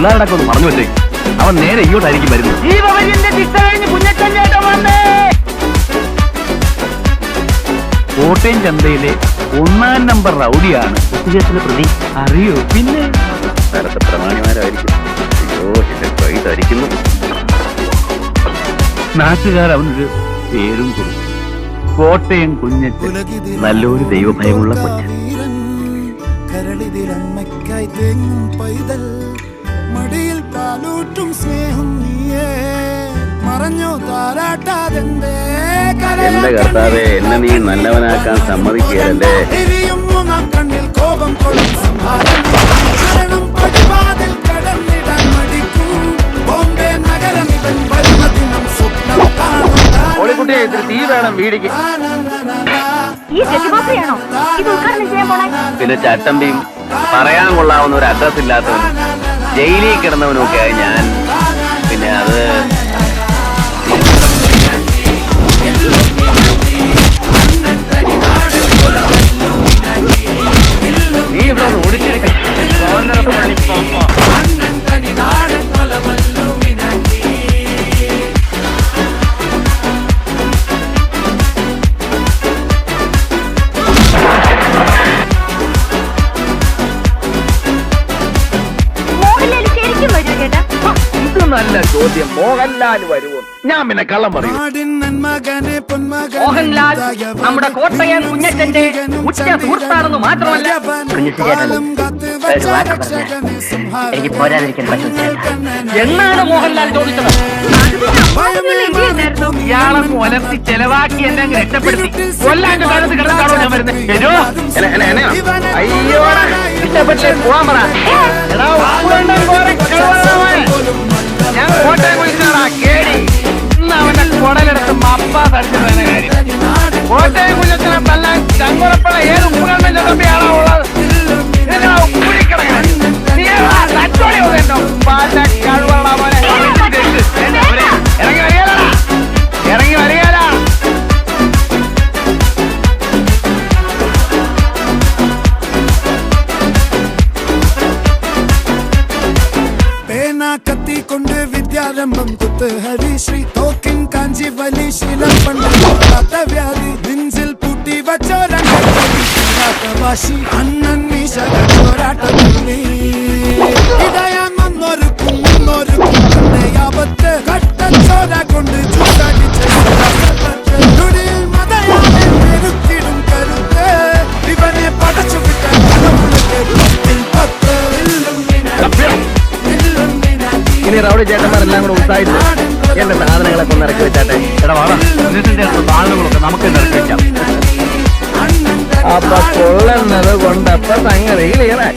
പിള്ളേരുടെ ഒന്ന് പറഞ്ഞു വെച്ചേ. അവൻ നേരെ ഇങ്ങോട്ടായിരിക്കും വരുന്നത്. കോട്ടയം ചന്തയിലെ 1-ാം നമ്പർ റൗഡിയാണ് കേസിലെ പ്രതി. അറിയോ? പിന്നെ സ്ഥലത്തെ പ്രമാണിമാരായിരിക്കും. അയ്യോ, എന്റെ കൈ ധരിക്കുന്നു. നാട്ടുകാർ അവനൊരു പേരും കൊടുത്തു, കോട്ടയം കുഞ്ഞച്ചൻ. നല്ലൊരു ദൈവഭയമുള്ള കൊച്ചൻ. മടിയിൽ പാലൂട്ടും സ്നേഹം നീയേ മറഞ്ഞോ താരാട്ടാതെന്തേ. എന്റെ കർത്താവേ, എന്നെ നീ നല്ലവനാക്കാൻ സമ്മതിക്കുകയല്ലേ. കണ്ണിൽ കോപം കൊള്ളും സംഭാരണം പടിവാതിൽ കടന്നിടാൻ മടിക്കും. ബോംബെ നഗരം ഇവൻ വരുന്നതിനും സ്വപ്നം കാണും. തീ വേണം വീടിക്ക്. പിന്നെ ചട്ടമ്പിയും പറയാൻ കൊള്ളാവുന്ന ഒരു അഡ്രസ് ഇല്ലാത്തവനും ജയിലിൽ കിടന്നവനൊക്കെയായി ഞാൻ. പിന്നെ അത് നീ ഇവിടെ ഓടിച്ചെടുക്ക. നല്ല ചോദ്യം. മോഹൻലാൽ വരുമോ? ഞാൻ പിന്നെ കള്ളം പറയും. മോഹൻലാൽ നമ്മുടെ കോട്ടയം കുഞ്ഞച്ചന്റെ ഉറ്റ സുഹൃത്താണെന്ന് മാത്രമല്ല, എനിക്ക് പോരാതിരിക്കാൻ പറ്റില്ല എന്നാണ് മോഹൻലാൽ ചോദിച്ചത്. ഇയാളെ പുലർത്തി ചെലവാക്കി എന്നെ രക്ഷപ്പെടുത്തി കൊല്ലാണ്ട് കാലത്ത് കിടന്നാണോ ഞാൻ വരുന്നത്? അയ്യോ, ഇഷ്ടപ്പെട്ടില്ലേ? പോവാൻ പറ. ഞാൻ കോട്ടയം കുഴിച്ചാടാ കേടി. ഇന്ന് അവന്റെ കുടലെടുത്ത് മപ്പ തടിച്ചിട്ട് കാര്യം. കോട്ടയം കുഞ്ഞച്ചനെ തല്ലാൻ ചങ്ങുറപ്പുള്ള ഏത് ഉപ്പുകളുടെ തമ്പിയാണോ ഉള്ളത്? ഇറങ്ങി വരികയാ, ഇറങ്ങി വരികയാ. കത്തി കൊണ്ട് വിദ്യാരംഭം കുത്ത് ഹരിശ്രീ തോക്കിൻ കാഞ്ചി വലി ശീലം പണ്ട് വ്യാധി നെഞ്ചിൽ പൂട്ടി വച്ചോരാശി അണ്ണൻ മീശോരാട്ടി ഇടയാൻ വന്നൊരുക്കും ആപത്ത് കട്ടച്ചോര കൊണ്ട് ചൂടാടിച്ച് മതയാടും കരുത്ത് ഇവനെ പടച്ചു വിട്ട ഇനി റൗഡി ചേട്ടന്മാരെല്ലാം കൂടെ ഉത്സാഹിച്ച് എന്റെ സാധനങ്ങളൊക്കെ ഒന്ന് ഇറക്കി വെച്ചാട്ടെ. എടാ വാടാ, സാധനങ്ങളൊക്കെ നമുക്ക് ഇറക്കി വെക്കാം. അപ്പൊ കൊള്ളുന്നത് കൊണ്ടപ്പോ സംഗതി ക്ലിയറായി.